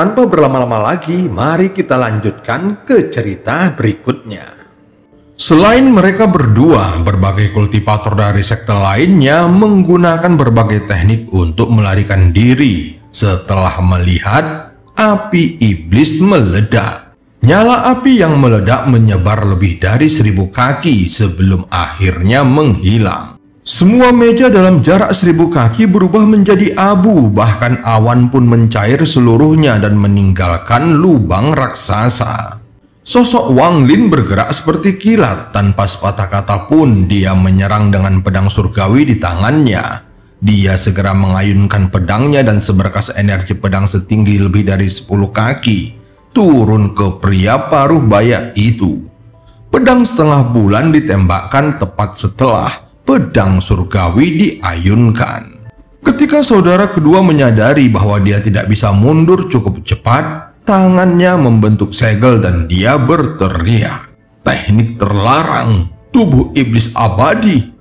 Tanpa berlama-lama lagi, mari kita lanjutkan ke cerita berikutnya. Selain mereka berdua, berbagai kultivator dari sekte lainnya menggunakan berbagai teknik untuk melarikan diri setelah melihat api iblis meledak. Nyala api yang meledak menyebar lebih dari 1000 kaki sebelum akhirnya menghilang. Semua meja dalam jarak 1000 kaki berubah menjadi abu, bahkan awan pun mencair seluruhnya dan meninggalkan lubang raksasa. Sosok Wang Lin bergerak seperti kilat, tanpa sepatah kata pun dia menyerang dengan pedang surgawi di tangannya. Dia segera mengayunkan pedangnya dan seberkas energi pedang setinggi lebih dari 10 kaki turun ke pria paruh baya itu. Pedang setengah bulan ditembakkan tepat setelah pedang surgawi diayunkan. Ketika saudara kedua menyadari bahwa dia tidak bisa mundur cukup cepat, tangannya membentuk segel dan dia berteriak, "Teknik terlarang, tubuh iblis abadi."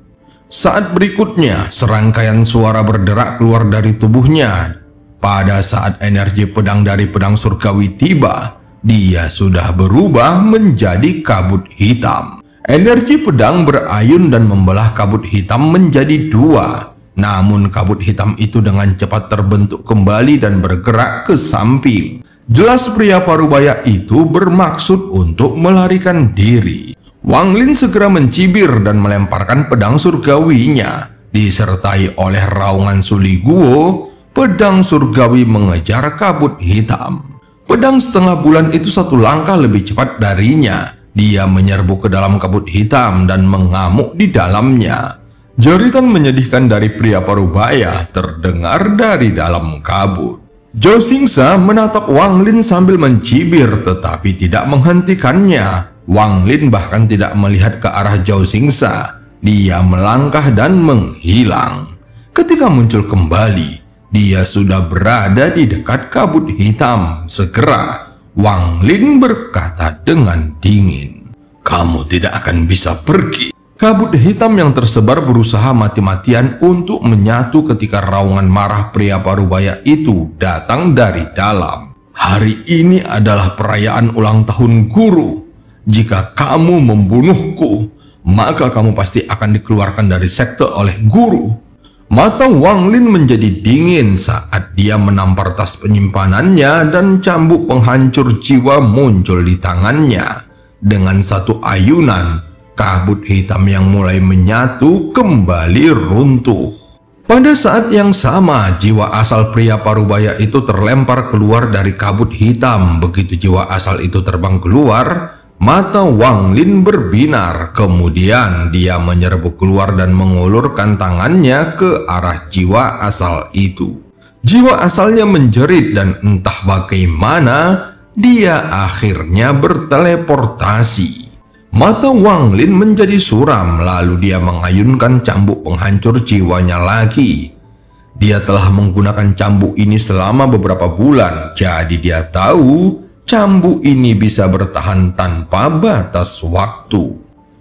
Saat berikutnya, serangkaian suara berderak keluar dari tubuhnya. Pada saat energi pedang dari pedang surgawi tiba, dia sudah berubah menjadi kabut hitam. Energi pedang berayun dan membelah kabut hitam menjadi dua. Namun kabut hitam itu dengan cepat terbentuk kembali dan bergerak ke samping. Jelas pria parubaya itu bermaksud untuk melarikan diri. Wang Lin segera mencibir dan melemparkan pedang surgawinya. Disertai oleh raungan Suli Guo, pedang surgawi mengejar kabut hitam. Pedang setengah bulan itu satu langkah lebih cepat darinya. Dia menyerbu ke dalam kabut hitam dan mengamuk di dalamnya. Jeritan menyedihkan dari pria parubaya terdengar dari dalam kabut. Zhao Xingsa menatap Wang Lin sambil mencibir tetapi tidak menghentikannya. Wang Lin bahkan tidak melihat ke arah Zhao Xingsa. Dia melangkah dan menghilang. Ketika muncul kembali, dia sudah berada di dekat kabut hitam. Segera Wang Lin berkata dengan dingin, "Kamu tidak akan bisa pergi." Kabut hitam yang tersebar berusaha mati-matian untuk menyatu ketika raungan marah pria parubaya itu datang dari dalam. "Hari ini adalah perayaan ulang tahun guru. Jika kamu membunuhku, maka kamu pasti akan dikeluarkan dari sekte oleh guru." Mata Wang Lin menjadi dingin saat dia menampar tas penyimpanannya dan cambuk penghancur jiwa muncul di tangannya. Dengan satu ayunan, kabut hitam yang mulai menyatu kembali runtuh. Pada saat yang sama, jiwa asal pria parubaya itu terlempar keluar dari kabut hitam. Begitu jiwa asal itu terbang keluar, mata Wang Lin berbinar. Kemudian dia menyerbu keluar dan mengulurkan tangannya ke arah jiwa asal itu. Jiwa asalnya menjerit dan entah bagaimana dia akhirnya berteleportasi. Mata Wang Lin menjadi suram, lalu dia mengayunkan cambuk penghancur jiwanya lagi. Dia telah menggunakan cambuk ini selama beberapa bulan, jadi dia tahu cambuk ini bisa bertahan tanpa batas waktu.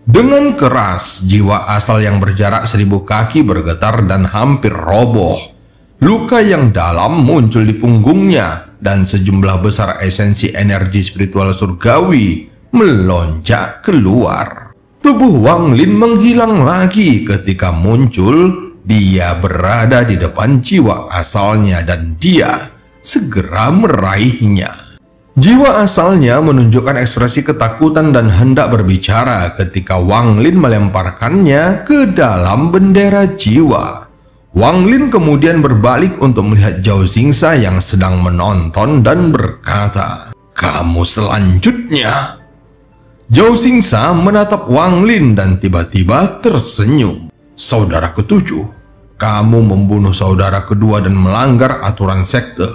Dengan keras, jiwa asal yang berjarak 1000 kaki bergetar dan hampir roboh. Luka yang dalam muncul di punggungnya dan sejumlah besar esensi energi spiritual surgawi melonjak keluar. Tubuh Wang Lin menghilang lagi ketika muncul. Dia berada di depan jiwa asalnya dan dia segera meraihnya. Jiwa asalnya menunjukkan ekspresi ketakutan dan hendak berbicara ketika Wang Lin melemparkannya ke dalam bendera jiwa. Wang Lin kemudian berbalik untuk melihat Zhao Xingsa yang sedang menonton dan berkata, "Kamu selanjutnya." Zhao Xingsa menatap Wang Lin dan tiba-tiba tersenyum. "Saudara ketujuh, kamu membunuh saudara kedua dan melanggar aturan sekte.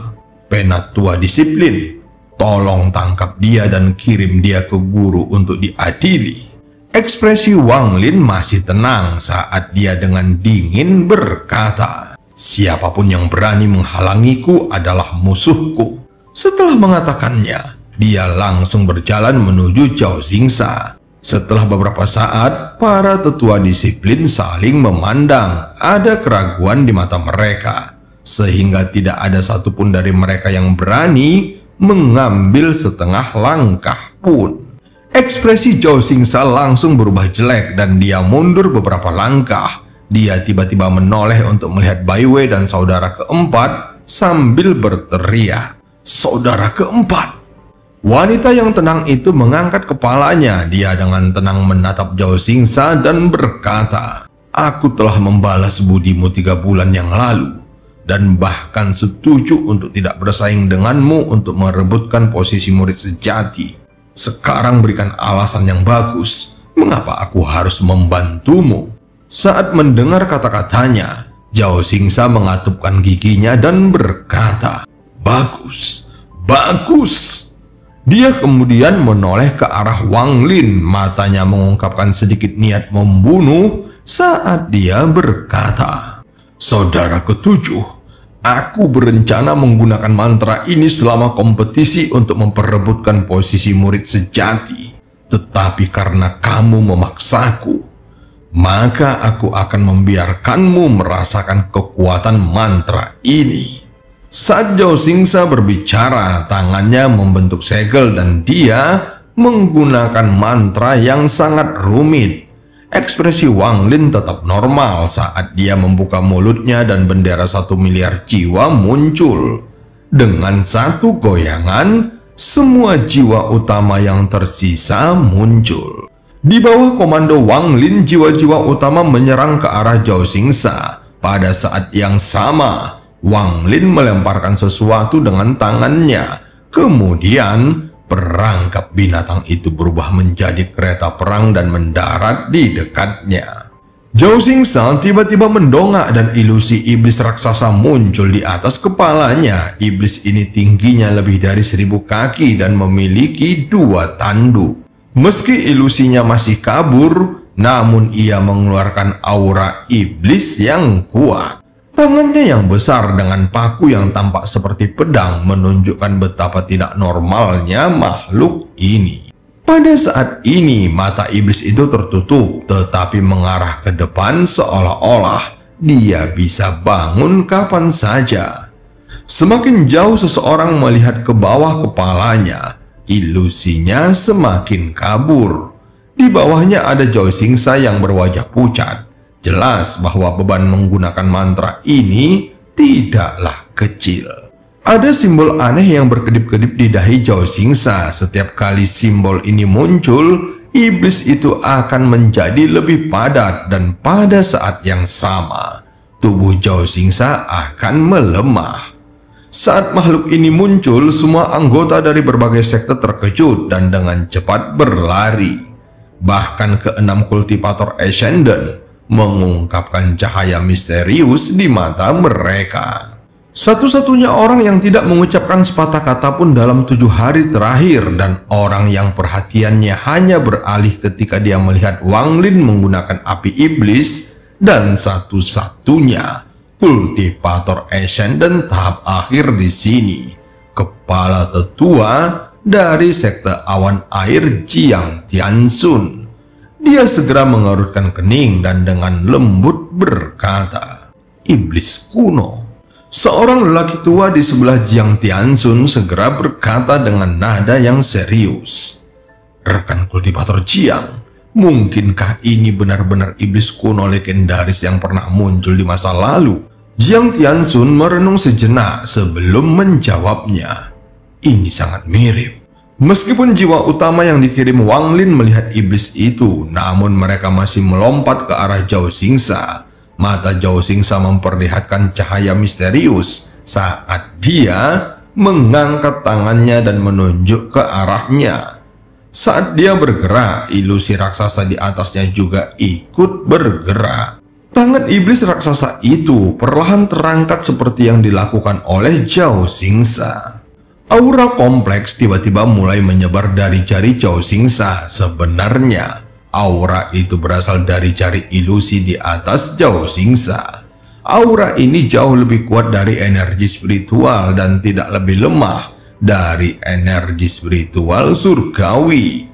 Penatua disiplin. Tolong tangkap dia dan kirim dia ke guru untuk diadili." Ekspresi Wang Lin masih tenang saat dia dengan dingin berkata, "Siapapun yang berani menghalangiku adalah musuhku." Setelah mengatakannya, dia langsung berjalan menuju Zhao Xingsa. Setelah beberapa saat, para tetua disiplin saling memandang. Ada keraguan di mata mereka, sehingga tidak ada satupun dari mereka yang berani mengambil setengah langkah pun. Ekspresi Zhao Xingsa langsung berubah jelek dan dia mundur beberapa langkah. Dia tiba-tiba menoleh untuk melihat Bai Wei dan saudara keempat sambil berteriak, "Saudara keempat!" Wanita yang tenang itu mengangkat kepalanya. Dia dengan tenang menatap Zhao Xingsa dan berkata, "Aku telah membalas budimu 3 bulan yang lalu dan bahkan setuju untuk tidak bersaing denganmu untuk merebutkan posisi murid sejati. Sekarang berikan alasan yang bagus, mengapa aku harus membantumu?" Saat mendengar kata-katanya, Zhao Xingsa mengatupkan giginya dan berkata, "Bagus, bagus." Dia kemudian menoleh ke arah Wang Lin, matanya mengungkapkan sedikit niat membunuh saat dia berkata, "Saudara ketujuh, aku berencana menggunakan mantra ini selama kompetisi untuk memperebutkan posisi murid sejati. Tetapi karena kamu memaksaku, maka aku akan membiarkanmu merasakan kekuatan mantra ini." Saat Zhao Xingsa berbicara, tangannya membentuk segel dan dia menggunakan mantra yang sangat rumit. Ekspresi Wang Lin tetap normal saat dia membuka mulutnya dan bendera 1 miliar jiwa muncul. Dengan satu goyangan, semua jiwa utama yang tersisa muncul. Di bawah komando Wang Lin, jiwa-jiwa utama menyerang ke arah Zhao Xingsa. Pada saat yang sama, Wang Lin melemparkan sesuatu dengan tangannya. Kemudian, perangkap binatang itu berubah menjadi kereta perang dan mendarat di dekatnya. Zhao Xingsa tiba-tiba mendongak dan ilusi iblis raksasa muncul di atas kepalanya. Iblis ini tingginya lebih dari 1000 kaki dan memiliki 2 tanduk. Meski ilusinya masih kabur, namun ia mengeluarkan aura iblis yang kuat. Tangannya yang besar dengan paku yang tampak seperti pedang menunjukkan betapa tidak normalnya makhluk ini. Pada saat ini mata iblis itu tertutup tetapi mengarah ke depan seolah-olah dia bisa bangun kapan saja. Semakin jauh seseorang melihat ke bawah kepalanya, ilusinya semakin kabur. Di bawahnya ada Zhao Xingsa yang berwajah pucat. Jelas bahwa beban menggunakan mantra ini tidaklah kecil. Ada simbol aneh yang berkedip-kedip di dahi Zhao Xingsa. Setiap kali simbol ini muncul, iblis itu akan menjadi lebih padat dan pada saat yang sama, tubuh Zhao Xingsa akan melemah. Saat makhluk ini muncul, semua anggota dari berbagai sekte terkejut dan dengan cepat berlari. Bahkan ke-6 kultivator Ascendant mengungkapkan cahaya misterius di mata mereka. Satu-satunya orang yang tidak mengucapkan sepatah kata pun dalam 7 hari terakhir, dan orang yang perhatiannya hanya beralih ketika dia melihat Wang Lin menggunakan api iblis, dan satu-satunya kultivator Ascendant tahap akhir di sini, kepala tetua dari sekte awan air Jiang Tianxun. Dia segera mengerutkan kening dan dengan lembut berkata, "Iblis kuno." Seorang lelaki tua di sebelah Jiang Tianxun segera berkata dengan nada yang serius, "Rekan kultivator Jiang, mungkinkah ini benar-benar iblis kuno legendaris yang pernah muncul di masa lalu?" Jiang Tianxun merenung sejenak sebelum menjawabnya, "Ini sangat mirip." Meskipun jiwa utama yang dikirim Wang Lin melihat iblis itu, namun mereka masih melompat ke arah Zhao Xingsa. Mata Zhao Xingsa memperlihatkan cahaya misterius saat dia mengangkat tangannya dan menunjuk ke arahnya. Saat dia bergerak, ilusi raksasa di atasnya juga ikut bergerak. Tangan iblis raksasa itu perlahan terangkat seperti yang dilakukan oleh Zhao Xingsa. Aura kompleks tiba-tiba mulai menyebar dari jari Zhao Xingsa. Sebenarnya, aura itu berasal dari jari ilusi di atas Zhao Xingsa. Aura ini jauh lebih kuat dari energi spiritual dan tidak lebih lemah dari energi spiritual surgawi.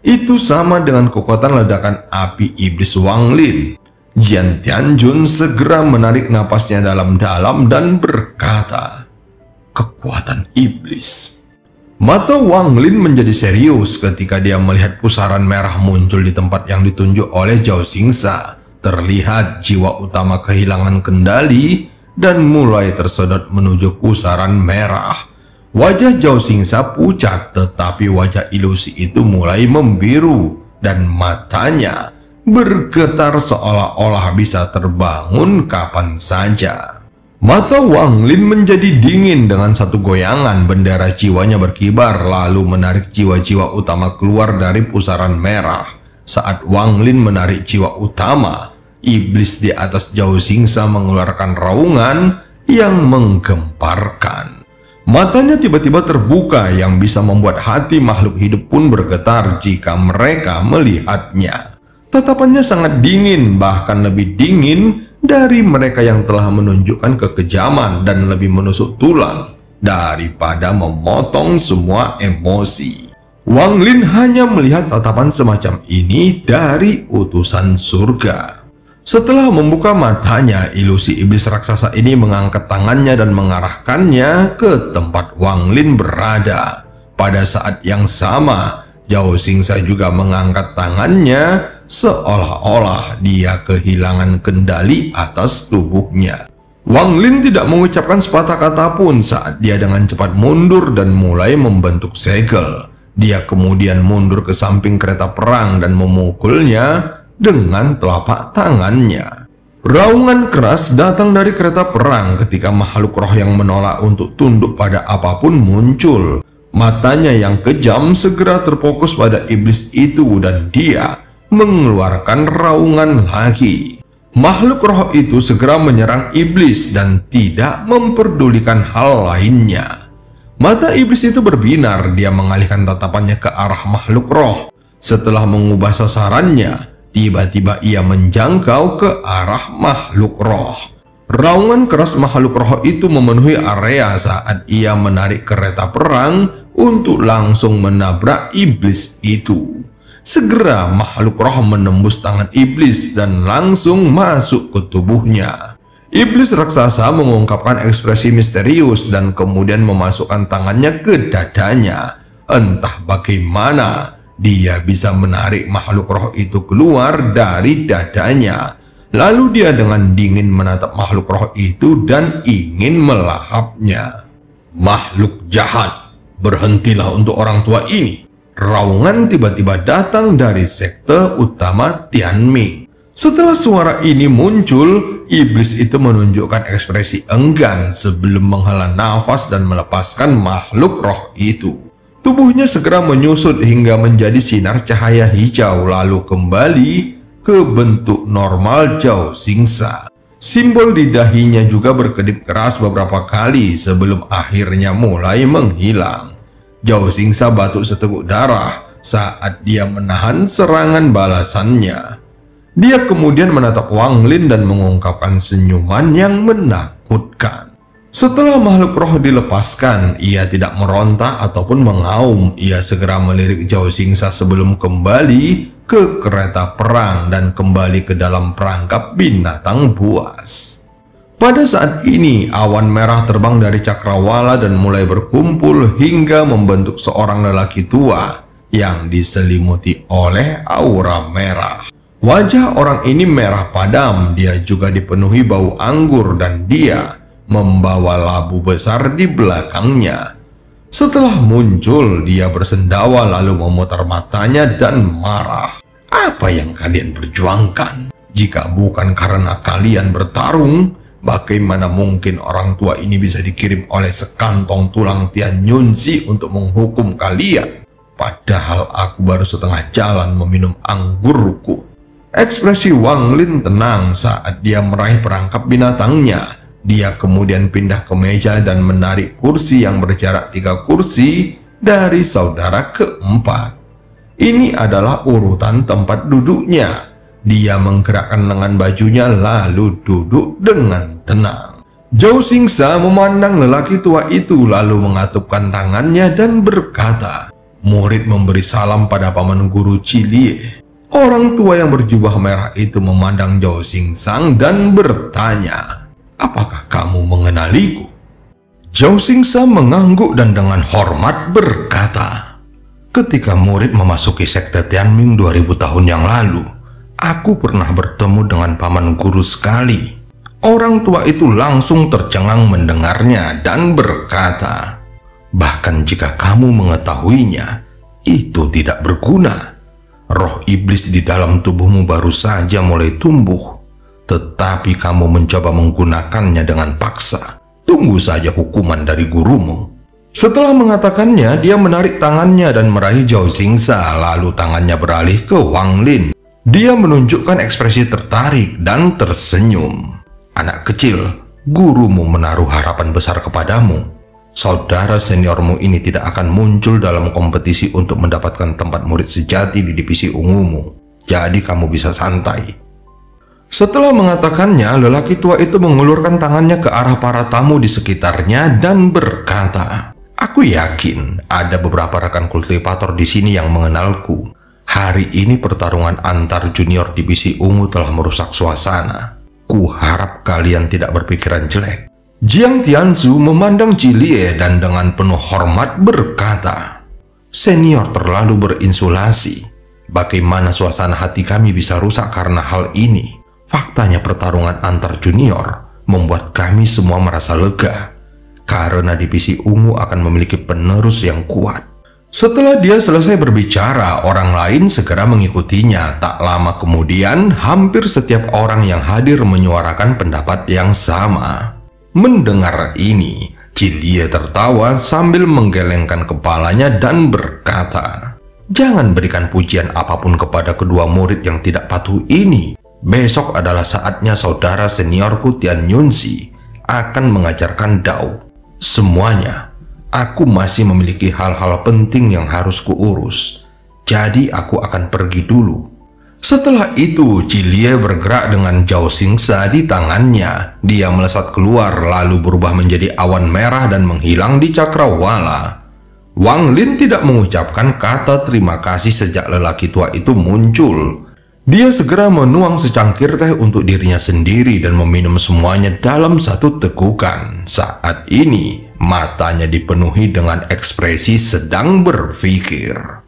Itu sama dengan kekuatan ledakan api iblis Wang Lin. Jiang Tianxun segera menarik napasnya dalam-dalam dan berkata, "Kekuatan iblis." Mata Wang Lin menjadi serius ketika dia melihat pusaran merah muncul di tempat yang ditunjuk oleh Zhao Xingsa. Terlihat jiwa utama kehilangan kendali dan mulai tersedot menuju pusaran merah. Wajah Zhao Xingsa pucat, tetapi wajah ilusi itu mulai membiru dan matanya bergetar seolah-olah bisa terbangun kapan saja. Mata Wang Lin menjadi dingin dengan satu goyangan, bendera jiwanya berkibar lalu menarik jiwa-jiwa utama keluar dari pusaran merah. Saat Wang Lin menarik jiwa utama, iblis di atas Zhao Xingsa mengeluarkan raungan yang menggemparkan. Matanya tiba-tiba terbuka yang bisa membuat hati makhluk hidup pun bergetar jika mereka melihatnya. Tatapannya sangat dingin, bahkan lebih dingin dari mereka yang telah menunjukkan kekejaman dan lebih menusuk tulang daripada memotong semua emosi. Wang Lin hanya melihat tatapan semacam ini dari utusan surga. Setelah membuka matanya, ilusi iblis raksasa ini mengangkat tangannya dan mengarahkannya ke tempat Wang Lin berada. Pada saat yang sama, Zhao Xingsa juga mengangkat tangannya seolah-olah dia kehilangan kendali atas tubuhnya. Wang Lin tidak mengucapkan sepatah kata pun saat dia dengan cepat mundur dan mulai membentuk segel. Dia kemudian mundur ke samping kereta perang dan memukulnya dengan telapak tangannya. Raungan keras datang dari kereta perang ketika makhluk roh yang menolak untuk tunduk pada apapun muncul. Matanya yang kejam segera terfokus pada iblis itu dan dia mengeluarkan raungan lagi. Makhluk roh itu segera menyerang iblis dan tidak memperdulikan hal lainnya. Mata iblis itu berbinar, dia mengalihkan tatapannya ke arah makhluk roh. Setelah mengubah sasarannya, tiba-tiba ia menjangkau ke arah makhluk roh. Raungan keras makhluk roh itu memenuhi area saat ia menarik kereta perang untuk langsung menabrak iblis itu. Segera makhluk roh menembus tangan iblis dan langsung masuk ke tubuhnya. Iblis raksasa mengungkapkan ekspresi misterius dan kemudian memasukkan tangannya ke dadanya. Entah bagaimana dia bisa menarik makhluk roh itu keluar dari dadanya. Lalu dia dengan dingin menatap makhluk roh itu dan ingin melahapnya. Makhluk jahat, berhentilah untuk orang tua ini. Raungan tiba-tiba datang dari sekte utama Tianming. Setelah suara ini muncul, iblis itu menunjukkan ekspresi enggan sebelum menghela nafas dan melepaskan makhluk roh itu. Tubuhnya segera menyusut hingga menjadi sinar cahaya hijau lalu kembali ke bentuk normal Zhao Xingsa. Simbol di dahinya juga berkedip keras beberapa kali sebelum akhirnya mulai menghilang. Zhao Xingsa batuk seteguk darah saat dia menahan serangan balasannya. Dia kemudian menatap Wang Lin dan mengungkapkan senyuman yang menakutkan. Setelah makhluk roh dilepaskan, ia tidak meronta ataupun mengaum. Ia segera melirik Zhao Xingsa sebelum kembali ke kereta perang dan kembali ke dalam perangkap binatang buas. Pada saat ini, awan merah terbang dari cakrawala dan mulai berkumpul hingga membentuk seorang lelaki tua yang diselimuti oleh aura merah. Wajah orang ini merah padam, dia juga dipenuhi bau anggur dan dia membawa labu besar di belakangnya. Setelah muncul, dia bersendawa lalu memutar matanya dan marah. Apa yang kalian perjuangkan? Jika bukan karena kalian bertarung, bagaimana mungkin orang tua ini bisa dikirim oleh sekantong tulang Tian Yunzi untuk menghukum kalian? Padahal aku baru setengah jalan meminum anggurku. Ekspresi Wang Lin tenang saat dia meraih perangkap binatangnya. Dia kemudian pindah ke meja dan menarik kursi yang berjarak 3 kursi dari saudara keempat. Ini adalah urutan tempat duduknya. Dia menggerakkan lengan bajunya lalu duduk dengan tenang. Zhao Xingsa memandang lelaki tua itu lalu mengatupkan tangannya dan berkata, "Murid memberi salam pada paman guru Cilie." Orang tua yang berjubah merah itu memandang Zhao Xingsa dan bertanya, "Apakah kamu mengenaliku?" Zhao Xingsa mengangguk dan dengan hormat berkata, "Ketika murid memasuki sekte Tianming 2000 tahun yang lalu, aku pernah bertemu dengan paman guru sekali." Orang tua itu langsung tercengang mendengarnya dan berkata, "Bahkan jika kamu mengetahuinya, itu tidak berguna. Roh iblis di dalam tubuhmu baru saja mulai tumbuh, tetapi kamu mencoba menggunakannya dengan paksa. Tunggu saja hukuman dari gurumu." Setelah mengatakannya, dia menarik tangannya dan meraih Zhao Xingsa, lalu tangannya beralih ke Wang Lin. Dia menunjukkan ekspresi tertarik dan tersenyum. "Anak kecil, gurumu menaruh harapan besar kepadamu. Saudara seniormu ini tidak akan muncul dalam kompetisi untuk mendapatkan tempat murid sejati di divisi ungumu. Jadi kamu bisa santai." Setelah mengatakannya, lelaki tua itu mengulurkan tangannya ke arah para tamu di sekitarnya dan berkata, "Aku yakin ada beberapa rekan kultivator di sini yang mengenalku. Hari ini pertarungan antar junior divisi ungu telah merusak suasana. Kuharap kalian tidak berpikiran jelek." Jiang Tianzu memandang Cilie dan dengan penuh hormat berkata, "Senior terlalu berinsulasi. Bagaimana suasana hati kami bisa rusak karena hal ini? Faktanya pertarungan antar junior membuat kami semua merasa lega, karena divisi ungu akan memiliki penerus yang kuat." Setelah dia selesai berbicara, orang lain segera mengikutinya. Tak lama kemudian, hampir setiap orang yang hadir menyuarakan pendapat yang sama. Mendengar ini, Cilie tertawa sambil menggelengkan kepalanya dan berkata, "Jangan berikan pujian apapun kepada kedua murid yang tidak patuh ini. Besok adalah saatnya saudara seniorku Tian Yunzi akan mengajarkan Dao. Semuanya. Aku masih memiliki hal-hal penting yang harus kuurus. Jadi aku akan pergi dulu." Setelah itu, Cilie bergerak dengan Zhao Xingsa di tangannya. Dia melesat keluar lalu berubah menjadi awan merah dan menghilang di cakrawala. Wang Lin tidak mengucapkan kata terima kasih sejak lelaki tua itu muncul. Dia segera menuang secangkir teh untuk dirinya sendiri dan meminum semuanya dalam satu tegukan. Saat ini, matanya dipenuhi dengan ekspresi sedang berpikir.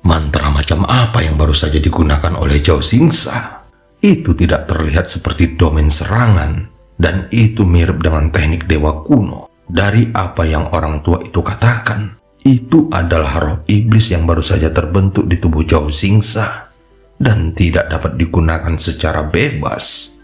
Mantra macam apa yang baru saja digunakan oleh Zhao Xingsa? Itu tidak terlihat seperti domain serangan, dan itu mirip dengan teknik dewa kuno. Dari apa yang orang tua itu katakan, itu adalah roh iblis yang baru saja terbentuk di tubuh Zhao Xingsa dan tidak dapat digunakan secara bebas.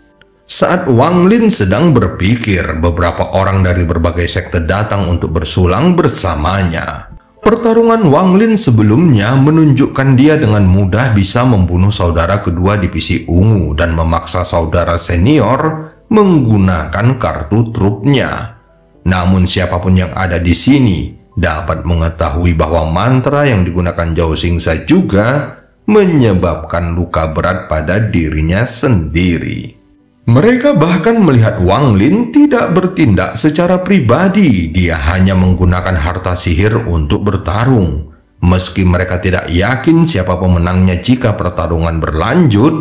Saat Wang Lin sedang berpikir, beberapa orang dari berbagai sekte datang untuk bersulang bersamanya. Pertarungan Wang Lin sebelumnya menunjukkan dia dengan mudah bisa membunuh saudara kedua divisi ungu dan memaksa saudara senior menggunakan kartu trupnya. Namun siapapun yang ada di sini dapat mengetahui bahwa mantra yang digunakan Zhao Xingsa juga menyebabkan luka berat pada dirinya sendiri. Mereka bahkan melihat Wang Lin tidak bertindak secara pribadi. Dia hanya menggunakan harta sihir untuk bertarung. Meski mereka tidak yakin siapa pemenangnya jika pertarungan berlanjut,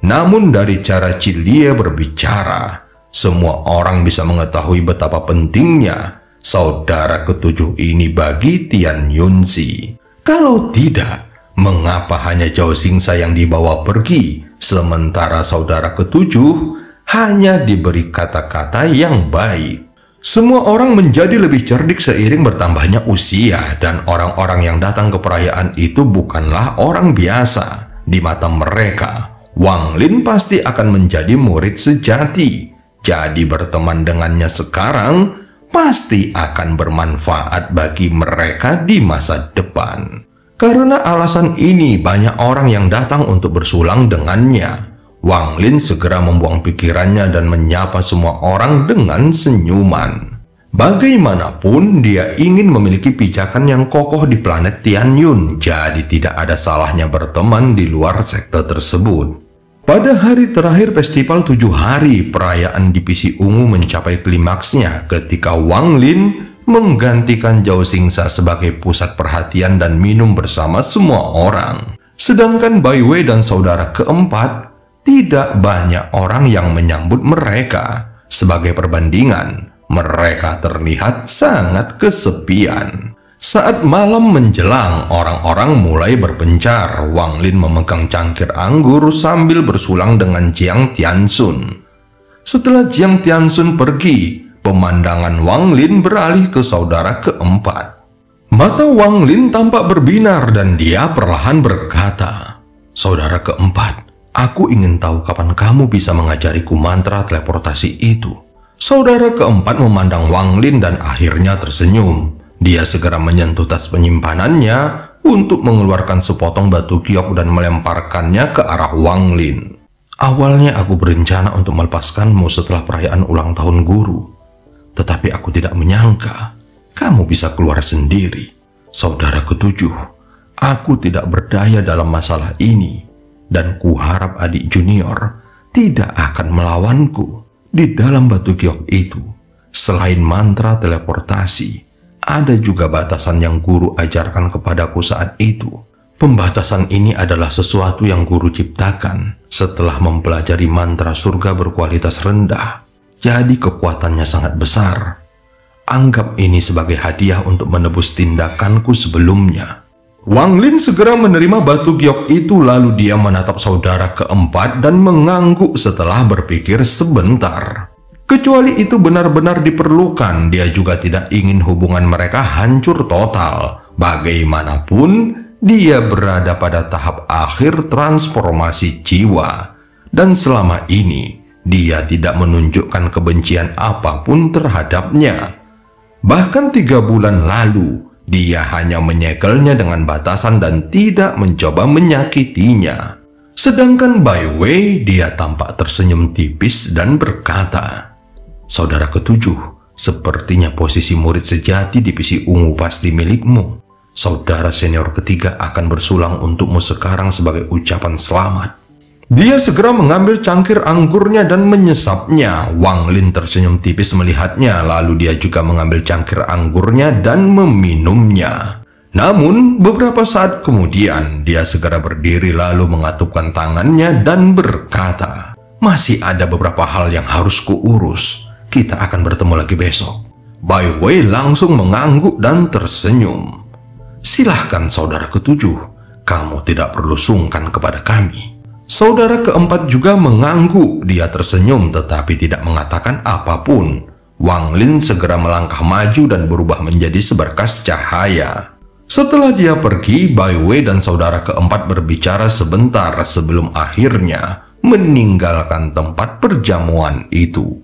namun dari cara Cilie berbicara, semua orang bisa mengetahui betapa pentingnya saudara ketujuh ini bagi Tian Yunzi. Kalau tidak, mengapa hanya Zhao Xingsa yang dibawa pergi, sementara saudara ketujuh hanya diberi kata-kata yang baik? Semua orang menjadi lebih cerdik seiring bertambahnya usia, dan orang-orang yang datang ke perayaan itu bukanlah orang biasa. Di mata mereka, Wang Lin pasti akan menjadi murid sejati. Jadi berteman dengannya sekarang pasti akan bermanfaat bagi mereka di masa depan. Karena alasan ini, banyak orang yang datang untuk bersulang dengannya. Wang Lin segera membuang pikirannya dan menyapa semua orang dengan senyuman. Bagaimanapun, dia ingin memiliki pijakan yang kokoh di planet Tianyun, jadi tidak ada salahnya berteman di luar sekte tersebut. Pada hari terakhir festival 7 hari, perayaan divisi ungu mencapai klimaksnya ketika Wang Lin menggantikan Zhao Xingsa sebagai pusat perhatian dan minum bersama semua orang. Sedangkan Bai Wei dan saudara keempat, tidak banyak orang yang menyambut mereka. Sebagai perbandingan, mereka terlihat sangat kesepian. Saat malam menjelang, orang-orang mulai berpencar. Wang Lin memegang cangkir anggur sambil bersulang dengan Jiang Tianxun. Setelah Jiang Tianxun pergi, pemandangan Wang Lin beralih ke saudara keempat. Mata Wang Lin tampak berbinar dan dia perlahan berkata, "Saudara keempat, aku ingin tahu kapan kamu bisa mengajariku mantra teleportasi itu." Saudara keempat memandang Wang Lin dan akhirnya tersenyum. Dia segera menyentuh tas penyimpanannya untuk mengeluarkan sepotong batu giok dan melemparkannya ke arah Wang Lin. "Awalnya aku berencana untuk melepaskanmu setelah perayaan ulang tahun guru. Tetapi aku tidak menyangka kamu bisa keluar sendiri. Saudara ketujuh, aku tidak berdaya dalam masalah ini. Dan kuharap adik junior tidak akan melawanku." Di dalam batu giok itu, selain mantra teleportasi, ada juga batasan yang guru ajarkan kepadaku saat itu. Pembatasan ini adalah sesuatu yang guru ciptakan setelah mempelajari mantra surga berkualitas rendah. Jadi kekuatannya sangat besar. Anggap ini sebagai hadiah untuk menebus tindakanku sebelumnya. Wang Lin segera menerima batu giok itu, lalu dia menatap saudara keempat dan mengangguk setelah berpikir sebentar. Kecuali itu benar-benar diperlukan, dia juga tidak ingin hubungan mereka hancur total. Bagaimanapun, dia berada pada tahap akhir transformasi jiwa. Dan selama ini, dia tidak menunjukkan kebencian apapun terhadapnya. Bahkan 3 bulan lalu, dia hanya menyegelnya dengan batasan dan tidak mencoba menyakitinya. Sedangkan Bai Wei, dia tampak tersenyum tipis dan berkata, "Saudara ketujuh, sepertinya posisi murid sejati divisi ungu pasti milikmu. Saudara senior ketiga akan bersulang untukmu sekarang sebagai ucapan selamat." Dia segera mengambil cangkir anggurnya dan menyesapnya. Wang Lin tersenyum tipis melihatnya, lalu dia juga mengambil cangkir anggurnya dan meminumnya. Namun, beberapa saat kemudian, dia segera berdiri lalu mengatupkan tangannya dan berkata, "Masih ada beberapa hal yang harus kuurus. Kita akan bertemu lagi besok." Bai Wei langsung mengangguk dan tersenyum. "Silahkan saudara ketujuh, kamu tidak perlu sungkan kepada kami." Saudara keempat juga mengangguk. Dia tersenyum tetapi tidak mengatakan apapun. Wang Lin segera melangkah maju dan berubah menjadi seberkas cahaya. Setelah dia pergi, Bai Wei dan saudara keempat berbicara sebentar sebelum akhirnya meninggalkan tempat perjamuan itu.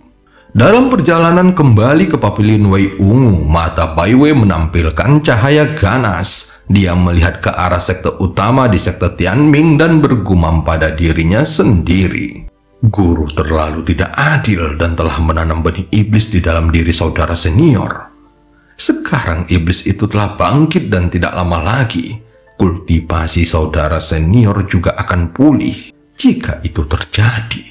Dalam perjalanan kembali ke Pavilion Wei Ungu, mata Bai Wei menampilkan cahaya ganas. Dia melihat ke arah sekte utama di sekte Tianming dan bergumam pada dirinya sendiri. Guru terlalu tidak adil dan telah menanam benih iblis di dalam diri saudara senior. Sekarang iblis itu telah bangkit dan tidak lama lagi kultivasi saudara senior juga akan pulih. Jika itu terjadi,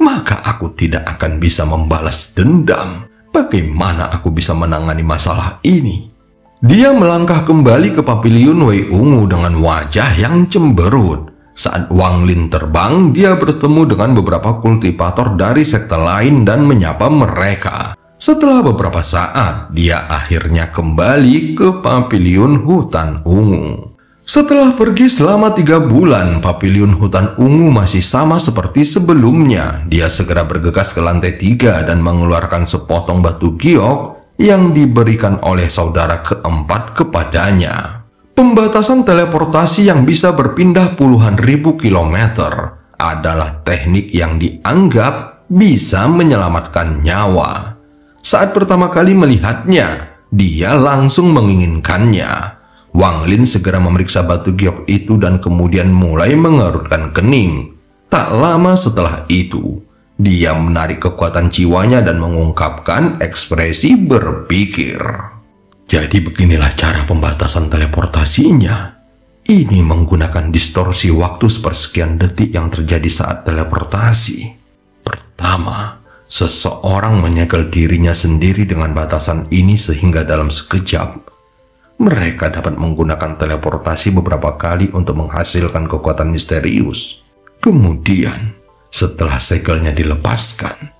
maka aku tidak akan bisa membalas dendam. Bagaimana aku bisa menangani masalah ini? Dia melangkah kembali ke Pavilion Wei Ungu dengan wajah yang cemberut. Saat Wang Lin terbang, dia bertemu dengan beberapa kultivator dari sekte lain dan menyapa mereka. Setelah beberapa saat, dia akhirnya kembali ke Pavilion Hutan Ungu. Setelah pergi selama 3 bulan, Pavilion Hutan Ungu masih sama seperti sebelumnya. Dia segera bergegas ke lantai 3 dan mengeluarkan sepotong batu giok yang diberikan oleh saudara keempat kepadanya. Pembatasan teleportasi yang bisa berpindah puluhan ribu kilometer adalah teknik yang dianggap bisa menyelamatkan nyawa. Saat pertama kali melihatnya, dia langsung menginginkannya. Wang Lin segera memeriksa batu giok itu dan kemudian mulai mengerutkan kening. Tak lama setelah itu, dia menarik kekuatan jiwanya dan mengungkapkan ekspresi berpikir. Jadi beginilah cara pembatasan teleportasinya. Ini menggunakan distorsi waktu sepersekian detik yang terjadi saat teleportasi. Pertama, seseorang menyegel dirinya sendiri dengan batasan ini sehingga dalam sekejap, mereka dapat menggunakan teleportasi beberapa kali untuk menghasilkan kekuatan misterius. Kemudian, setelah segelnya dilepaskan,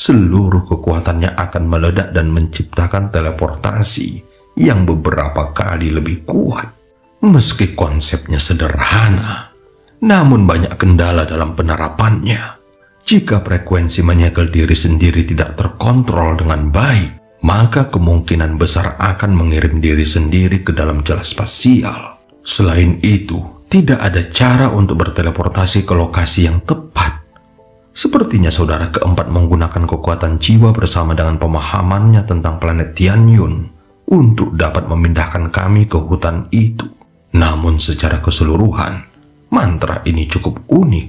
seluruh kekuatannya akan meledak dan menciptakan teleportasi yang beberapa kali lebih kuat. Meski konsepnya sederhana, namun banyak kendala dalam penerapannya. Jika frekuensi menyegel diri sendiri tidak terkontrol dengan baik, maka kemungkinan besar akan mengirim diri sendiri ke dalam celah spasial. Selain itu, tidak ada cara untuk berteleportasi ke lokasi yang tepat. Sepertinya saudara keempat menggunakan kekuatan jiwa bersama dengan pemahamannya tentang planet Tianyun untuk dapat memindahkan kami ke hutan itu. Namun secara keseluruhan, mantra ini cukup unik.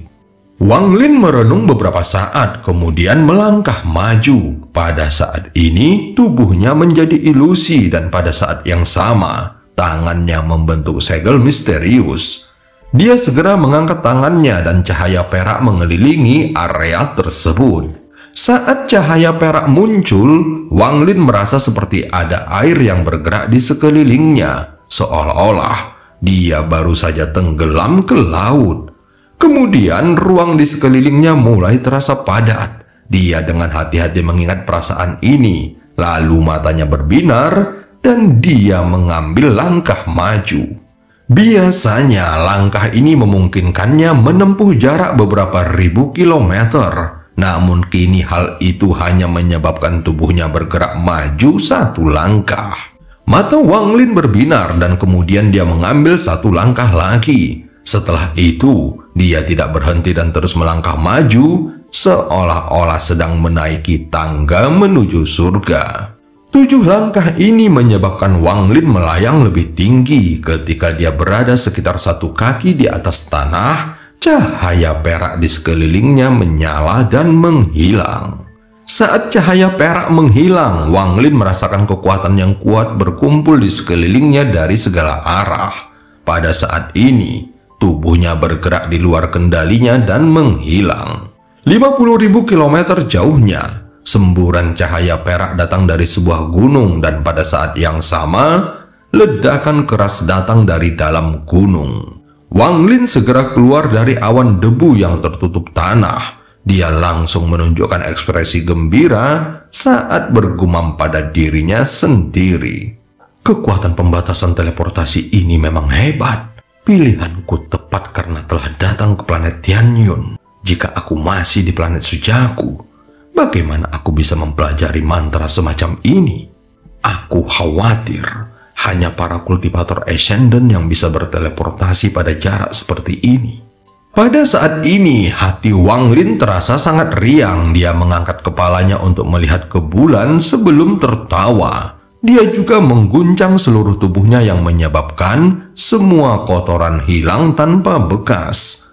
Wang Lin merenung beberapa saat, kemudian melangkah maju. Pada saat ini, tubuhnya menjadi ilusi dan pada saat yang sama, tangannya membentuk segel misterius. Dia segera mengangkat tangannya dan cahaya perak mengelilingi area tersebut. Saat cahaya perak muncul, Wang Lin merasa seperti ada air yang bergerak di sekelilingnya, seolah-olah dia baru saja tenggelam ke laut. Kemudian ruang di sekelilingnya mulai terasa padat. Dia dengan hati-hati mengingat perasaan ini, lalu matanya berbinar dan dia mengambil langkah maju. Biasanya langkah ini memungkinkannya menempuh jarak beberapa ribu kilometer. Namun kini hal itu hanya menyebabkan tubuhnya bergerak maju satu langkah. Mata Wang Lin berbinar dan kemudian dia mengambil satu langkah lagi. Setelah itu, dia tidak berhenti dan terus melangkah maju, seolah-olah sedang menaiki tangga menuju surga. 7 langkah ini menyebabkan Wang Lin melayang lebih tinggi. Ketika dia berada sekitar 1 kaki di atas tanah, cahaya perak di sekelilingnya menyala dan menghilang. Saat cahaya perak menghilang, Wang Lin merasakan kekuatan yang kuat berkumpul di sekelilingnya dari segala arah. Pada saat ini, tubuhnya bergerak di luar kendalinya dan menghilang. 50.000 kilometer jauhnya, semburan cahaya perak datang dari sebuah gunung dan pada saat yang sama, ledakan keras datang dari dalam gunung. Wang Lin segera keluar dari awan debu yang tertutup tanah. Dia langsung menunjukkan ekspresi gembira saat bergumam pada dirinya sendiri. Kekuatan pembatasan teleportasi ini memang hebat. Pilihanku tepat karena telah datang ke planet Tianyun. Jika aku masih di planet Sujaku, bagaimana aku bisa mempelajari mantra semacam ini? Aku khawatir hanya para kultivator Ascendant yang bisa berteleportasi pada jarak seperti ini. Pada saat ini, hati Wang Lin terasa sangat riang. Dia mengangkat kepalanya untuk melihat ke bulan sebelum tertawa. Dia juga mengguncang seluruh tubuhnya yang menyebabkan semua kotoran hilang tanpa bekas.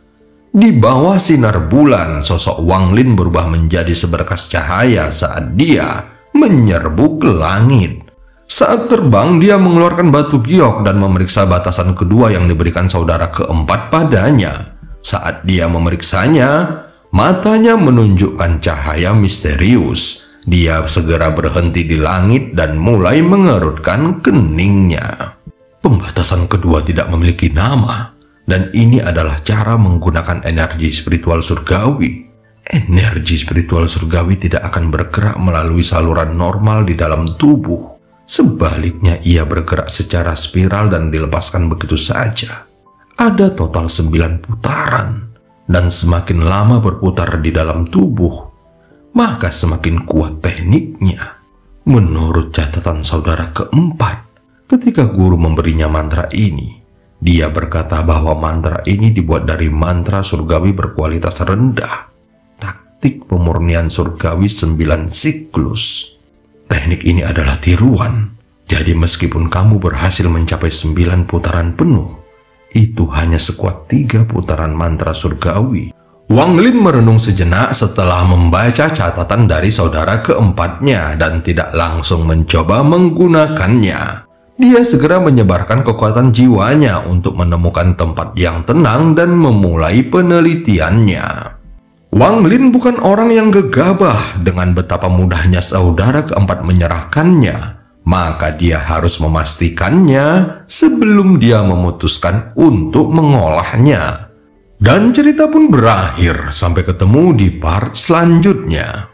Di bawah sinar bulan, sosok Wang Lin berubah menjadi seberkas cahaya saat dia menyerbu ke langit. Saat terbang, dia mengeluarkan batu giok dan memeriksa batasan kedua yang diberikan saudara keempat padanya. Saat dia memeriksanya, matanya menunjukkan cahaya misterius. Dia segera berhenti di langit dan mulai mengerutkan keningnya. Pembatasan kedua tidak memiliki nama, dan ini adalah cara menggunakan energi spiritual surgawi. Energi spiritual surgawi tidak akan bergerak melalui saluran normal di dalam tubuh. Sebaliknya, ia bergerak secara spiral dan dilepaskan begitu saja. Ada total 9 putaran, dan semakin lama berputar di dalam tubuh, maka semakin kuat tekniknya. Menurut catatan saudara keempat, ketika guru memberinya mantra ini, dia berkata bahwa mantra ini dibuat dari mantra surgawi berkualitas rendah. Taktik pemurnian surgawi 9 siklus. Teknik ini adalah tiruan. Jadi meskipun kamu berhasil mencapai 9 putaran penuh, itu hanya sekuat 3 putaran mantra surgawi. Wang Lin merenung sejenak setelah membaca catatan dari saudara keempatnya dan tidak langsung mencoba menggunakannya. Dia segera menyebarkan kekuatan jiwanya untuk menemukan tempat yang tenang dan memulai penelitiannya. Wang Lin bukan orang yang gegabah. Dengan betapa mudahnya saudara keempat menyerahkannya, maka dia harus memastikannya sebelum dia memutuskan untuk mengolahnya. Dan cerita pun berakhir. Sampai ketemu di part selanjutnya.